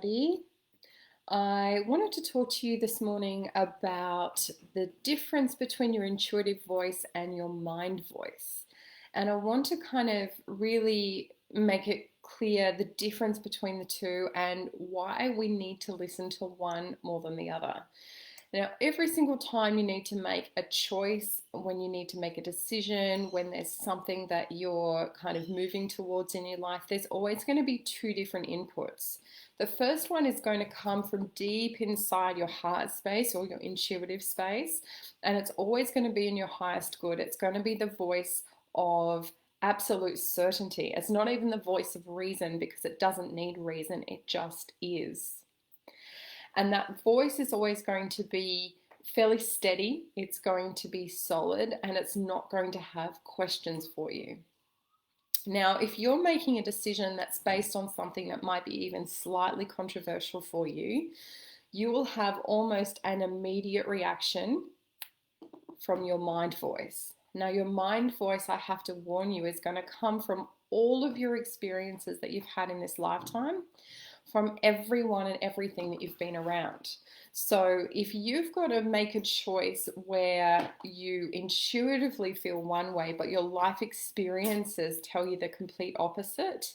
everybody. I wanted to talk to you this morning about the difference between your intuitive voice and your mind voice. And I want to kind of really make it clear the difference between the two and why we need to listen to one more than the other. Now, every single time you need to make a choice, when you need to make a decision, when there's something that you're kind of moving towards in your life, there's always going to be two different inputs. The first one is going to come from deep inside your heart space or your intuitive space, and it's always going to be in your highest good. It's going to be the voice of absolute certainty. It's not even the voice of reason because it doesn't need reason, it just is. And that voice is always going to be fairly steady, it's going to be solid, and it's not going to have questions for you. Now, if you're making a decision that's based on something that might be even slightly controversial for you, you will have almost an immediate reaction from your mind voice. Now, your mind voice, I have to warn you, is going to come from all of your experiences that you've had in this lifetime, from everyone and everything that you've been around. So if you've got to make a choice where you intuitively feel one way, but your life experiences tell you the complete opposite,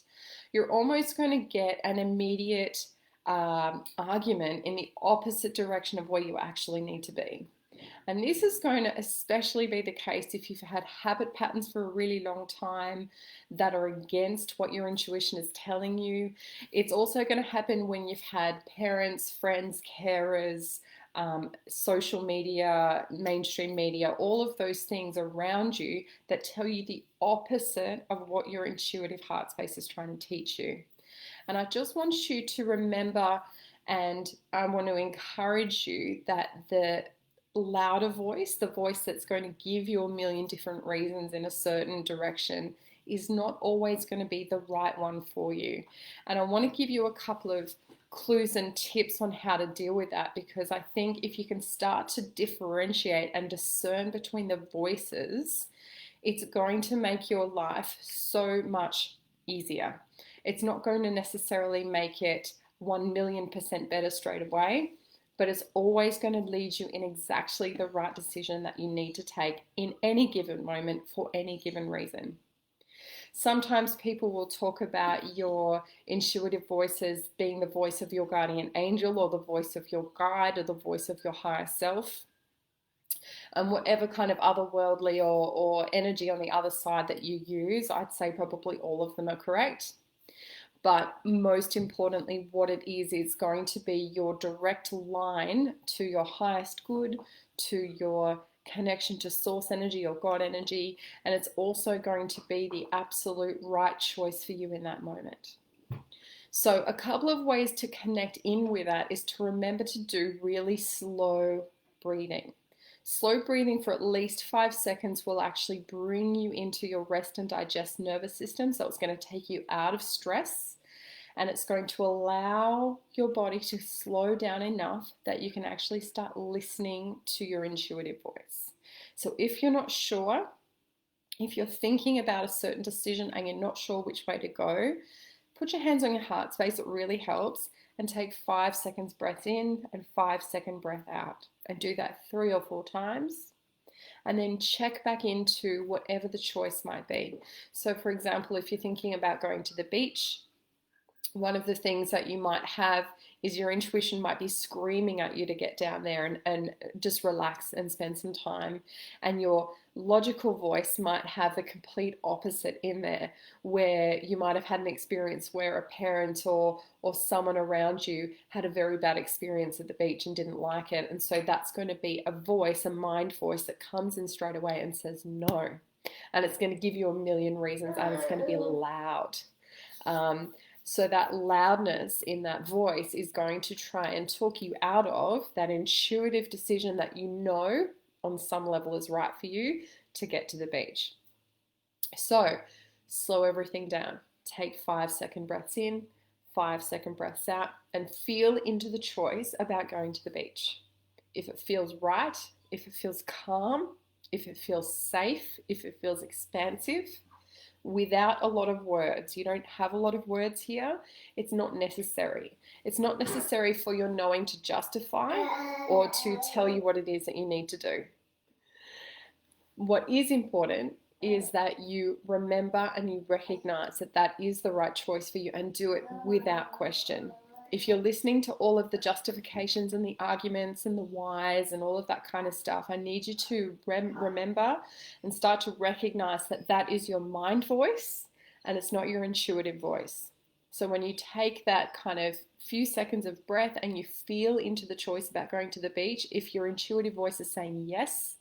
you're almost going to get an immediate argument in the opposite direction of where you actually need to be. And this is going to especially be the case if you've had habit patterns for a really long time that are against what your intuition is telling you. It's also going to happen when you've had parents, friends, carers, social media, mainstream media, all of those things around you that tell you the opposite of what your intuitive heart space is trying to teach you. And I just want you to remember, and I want to encourage you, that the louder voice, the voice that's going to give you a million different reasons in a certain direction, is not always going to be the right one for you. And I want to give you a couple of clues and tips on how to deal with that, because I think if you can start to differentiate and discern between the voices, it's going to make your life so much easier. It's not going to necessarily make it 1,000,000% better straight away, but it's always going to lead you in exactly the right decision that you need to take in any given moment for any given reason. Sometimes people will talk about your intuitive voices being the voice of your guardian angel or the voice of your guide or the voice of your higher self. And whatever kind of otherworldly or energy on the other side that you use, I'd say probably all of them are correct. But most importantly, what it is going to be your direct line to your highest good, to your connection to source energy or God energy, and it's also going to be the absolute right choice for you in that moment. So a couple of ways to connect in with that is to remember to do really slow breathing. Slow breathing for at least 5 seconds will actually bring you into your rest and digest nervous system. So it's going to take you out of stress, and it's going to allow your body to slow down enough that you can actually start listening to your intuitive voice. So if you're not sure, if you're thinking about a certain decision and you're not sure which way to go, put your hands on your heart space. It really helps. And take 5 seconds breath in and 5-second breath out. And do that 3 or 4 times. And then check back into whatever the choice might be. So for example, if you're thinking about going to the beach, one of the things that you might have is your intuition might be screaming at you to get down there and just relax and spend some time. And your logical voice might have the complete opposite in there, where you might have had an experience where a parent or someone around you had a very bad experience at the beach and didn't like it. And so that's going to be a voice, a mind voice that comes in straight away and says no. And it's going to give you a million reasons, and it's going to be loud. So that loudness in that voice is going to try and talk you out of that intuitive decision that you know on some level is right for you to get to the beach. So slow everything down. Take 5-second breaths in, 5-second breaths out, and feel into the choice about going to the beach. If it feels right, if it feels calm, if it feels safe, if it feels expansive, without a lot of words. You don't have a lot of words here. It's not necessary. It's not necessary for your knowing to justify or to tell you what it is that you need to do. What is important is that you remember and you recognize that that is the right choice for you and do it without question. If you're listening to all of the justifications and the arguments and the whys and all of that kind of stuff, I need you to remember and start to recognize that that is your mind voice and it's not your intuitive voice. So when you take that kind of few seconds of breath and you feel into the choice about going to the beach, if your intuitive voice is saying yes,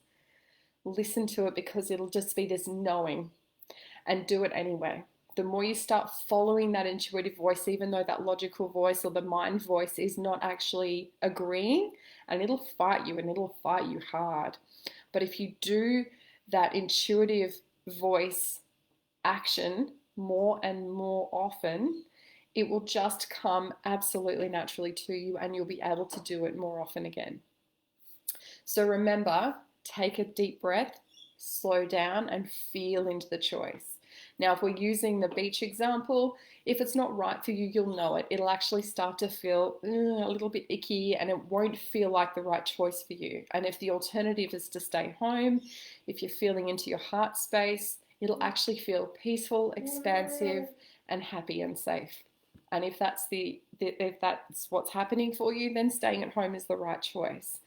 listen to it, because it'll just be this knowing, and do it anyway. The more you start following that intuitive voice, even though that logical voice or the mind voice is not actually agreeing, and it'll fight you and it'll fight you hard. But if you do that intuitive voice action more and more often, it will just come absolutely naturally to you and you'll be able to do it more often again. So remember, take a deep breath, slow down, and feel into the choice. Now, if we're using the beach example, if it's not right for you, you'll know it. It'll actually start to feel a little bit icky and it won't feel like the right choice for you. And if the alternative is to stay home, if you're feeling into your heart space, it'll actually feel peaceful, expansive, and happy and safe. And if that's what's happening for you, then staying at home is the right choice.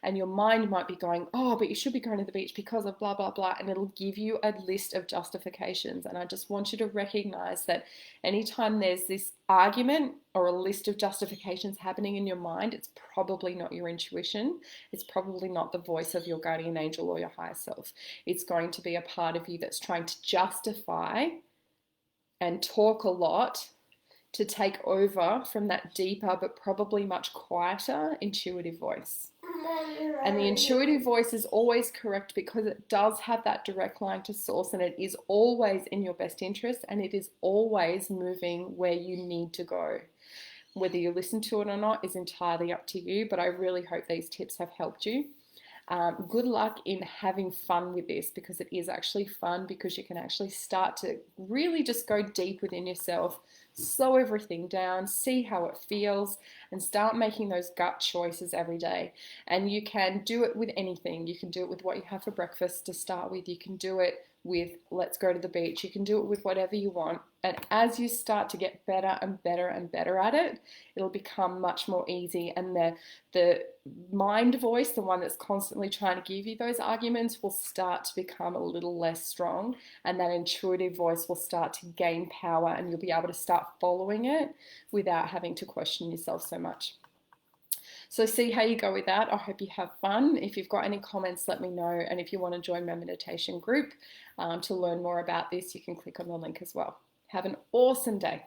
And your mind might be going, oh, but you should be going to the beach because of blah, blah, blah. And it'll give you a list of justifications. And I just want you to recognize that anytime there's this argument or a list of justifications happening in your mind, it's probably not your intuition. It's probably not the voice of your guardian angel or your higher self. It's going to be a part of you that's trying to justify and talk a lot to take over from that deeper but probably much quieter intuitive voice. And the intuitive voice is always correct because it does have that direct line to source, and it is always in your best interest, and it is always moving where you need to go. Whether you listen to it or not is entirely up to you, but I really hope these tips have helped you. Good luck in having fun with this, because it is actually fun, because you can actually start to really just go deep within yourself, slow everything down, see how it feels, and start making those gut choices every day. And you can do it with anything. You can do it with what you have for breakfast to start with. You can do it with let's go to the beach. You can do it with whatever you want. And as you start to get better and better and better at it, it'll become much more easy. And the mind voice, the one that's constantly trying to give you those arguments, will start to become a little less strong. And that intuitive voice will start to gain power, and you'll be able to start following it without having to question yourself so much. So see how you go with that. I hope you have fun. If you've got any comments, let me know. And if you want to join my meditation group to learn more about this, you can click on the link as well. Have an awesome day.